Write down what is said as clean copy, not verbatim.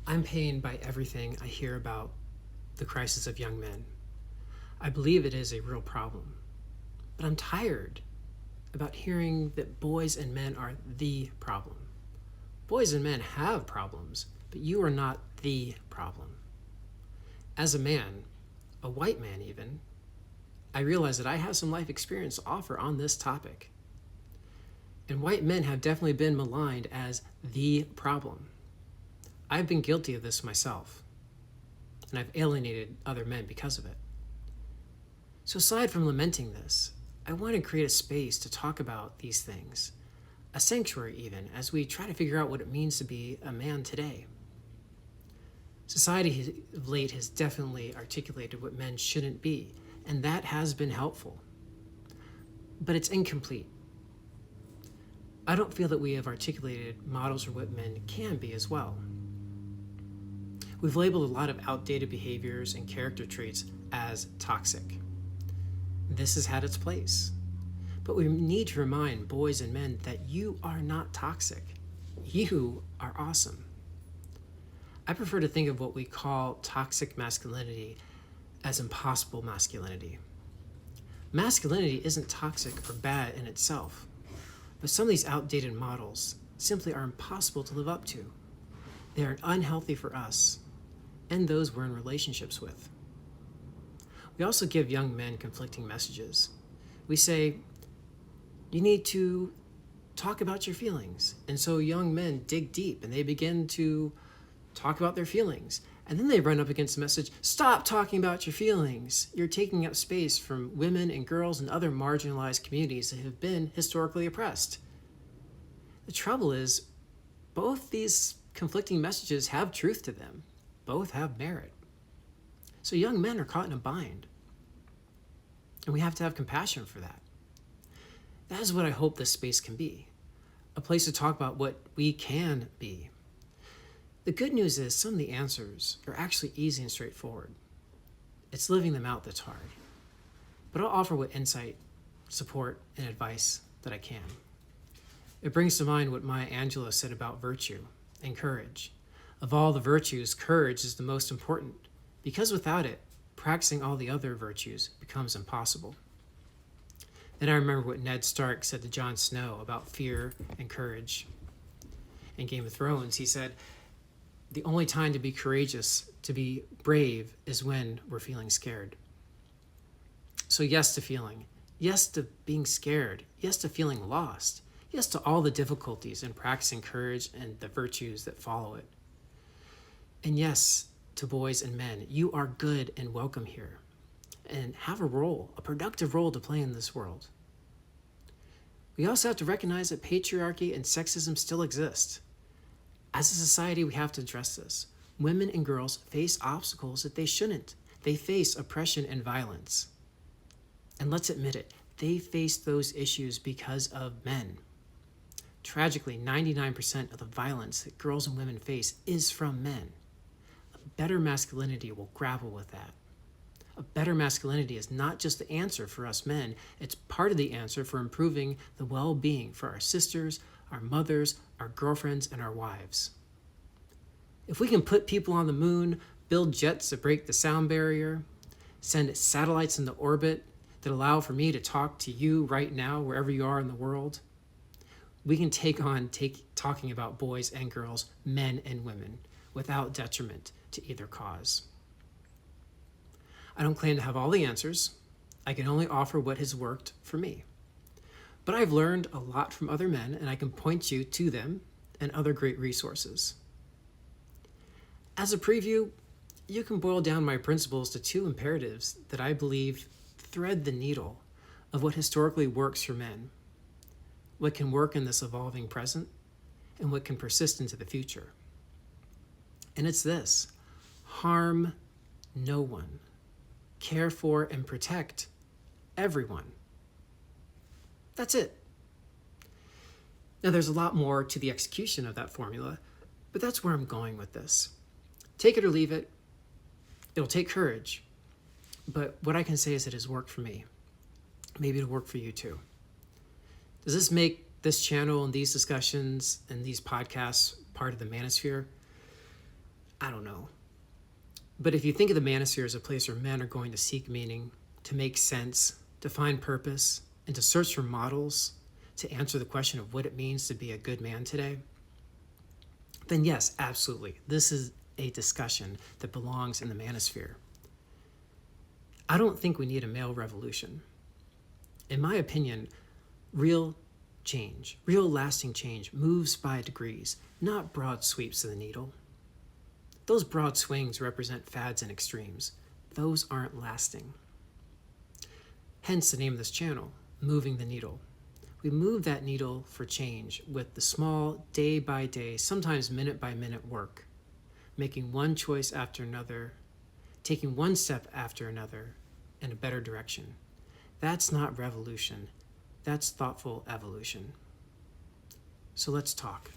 I'm pained by everything I hear about the crisis of young men. I believe it is a real problem. But I'm tired about hearing that boys and men are the problem. Boys and men have problems, but you are not the problem. As a man, a white man even, I realize that I have some life experience to offer on this topic. And white men have definitely been maligned as the problem. I've been guilty of this myself, and I've alienated other men because of it. So aside from lamenting this, I want to create a space to talk about these things, a sanctuary even, as we try to figure out what it means to be a man today. Society of late has definitely articulated what men shouldn't be, and that has been helpful. But it's incomplete. I don't feel that we have articulated models for what men can be as well. We've labeled a lot of outdated behaviors and character traits as toxic. This has had its place. But we need to remind boys and men that you are not toxic. You are awesome. I prefer to think of what we call toxic masculinity as impossible masculinity. Masculinity isn't toxic or bad in itself, but some of these outdated models simply are impossible to live up to. They are unhealthy for us and those we're in relationships with. We also give young men conflicting messages. We say, you need to talk about your feelings. And so young men dig deep and they begin to talk about their feelings. And then they run up against the message, stop talking about your feelings. You're taking up space from women and girls and other marginalized communities that have been historically oppressed. The trouble is, both these conflicting messages have truth to them. Both have merit. So young men are caught in a bind. And we have to have compassion for that. That is what I hope this space can be. A place to talk about what we can be. The good news is some of the answers are actually easy and straightforward. It's living them out that's hard. But I'll offer what insight, support, and advice that I can. It brings to mind what Maya Angelou said about virtue and courage. Of all the virtues, courage is the most important, because without it, practicing all the other virtues becomes impossible. Then I remember what Ned Stark said to Jon Snow about fear and courage. In Game of Thrones, he said, the only time to be courageous, to be brave, is when we're feeling scared. So yes to feeling. Yes to being scared. Yes to feeling lost. Yes to all the difficulties in practicing courage and the virtues that follow it. And yes to boys and men. You are good and welcome here. And have a role, a productive role to play in this world. We also have to recognize that patriarchy and sexism still exist. As a society, we have to address this. Women and girls face obstacles that they shouldn't. They face oppression and violence. And let's admit it, they face those issues because of men. Tragically, 99% of the violence that girls and women face is from men. A better masculinity will grapple with that. A better masculinity is not just the answer for us men, it's part of the answer for improving the well-being for our sisters, our mothers, our girlfriends, and our wives. If we can put people on the moon, build jets that break the sound barrier, send satellites into orbit that allow for me to talk to you right now, wherever you are in the world, we can take on talking about boys and girls, men and women, without detriment to either cause. I don't claim to have all the answers. I can only offer what has worked for me. But I've learned a lot from other men, and I can point you to them and other great resources. As a preview, you can boil down my principles to two imperatives that I believe thread the needle of what historically works for men, what can work in this evolving present, and what can persist into the future. And it's this: harm no one. Care for and protect everyone. That's it. Now, there's a lot more to the execution of that formula, but that's where I'm going with this. Take it or leave it. It'll take courage, but what I can say is it has worked for me. Maybe it'll work for you too. Does this make this channel and these discussions and these podcasts part of the manosphere? I don't know. But if you think of the manosphere as a place where men are going to seek meaning, to make sense, to find purpose, and to search for models to answer the question of what it means to be a good man today, then yes, absolutely, this is a discussion that belongs in the manosphere. I don't think we need a male revolution. In my opinion, real change, real lasting change, moves by degrees, not broad sweeps of the needle. Those broad swings represent fads and extremes. Those aren't lasting. Hence the name of this channel, Moving the Needle. We move that needle for change with the small, day by day, sometimes minute by minute work, making one choice after another, taking one step after another in a better direction. That's not revolution. That's thoughtful evolution. So let's talk.